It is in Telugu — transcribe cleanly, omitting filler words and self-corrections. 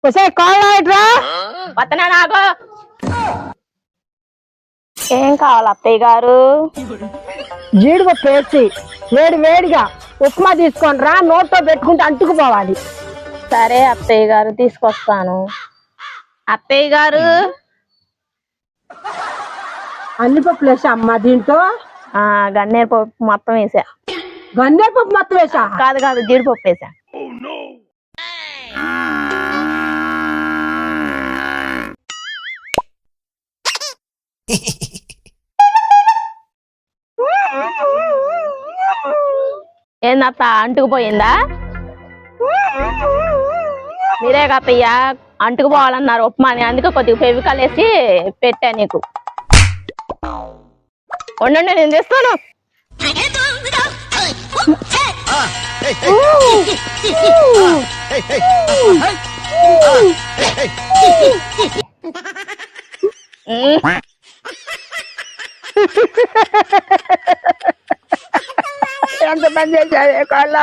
వసే కావాలట్రా వత్తనా నాకు ఏం కావాలి అత్తయ్య గారు? జీడిపప్పు వేసి వేడి వేడిగా ఉప్మా తీసుకొని రా, నోట్లో పెట్టుకుంటే అంటుకుపోవాలి. సరే అత్తయ్య గారు తీసుకొస్తాను. అత్తయ్య గారు అన్ని పప్పులు వేసా అమ్మా దీంట్లో. గన్నేరు పప్పు మొత్తం వేసా. గన్నేరు పప్పు మొత్తం వేసా? కాదు కాదు, జీడిపప్పు వేసా. ఏందత్త అంటుకుపోయిందా? మీరే కత్తయ్య అంటుకుపోవాలన్నారు ఉప్మాని, అందుకే కొద్దిగా ఫెవికాల్ వేసి పెట్టా నీకు. ఉండండి నేను తెస్తాను. ఎంత పని చేశారు కాళ్ళ.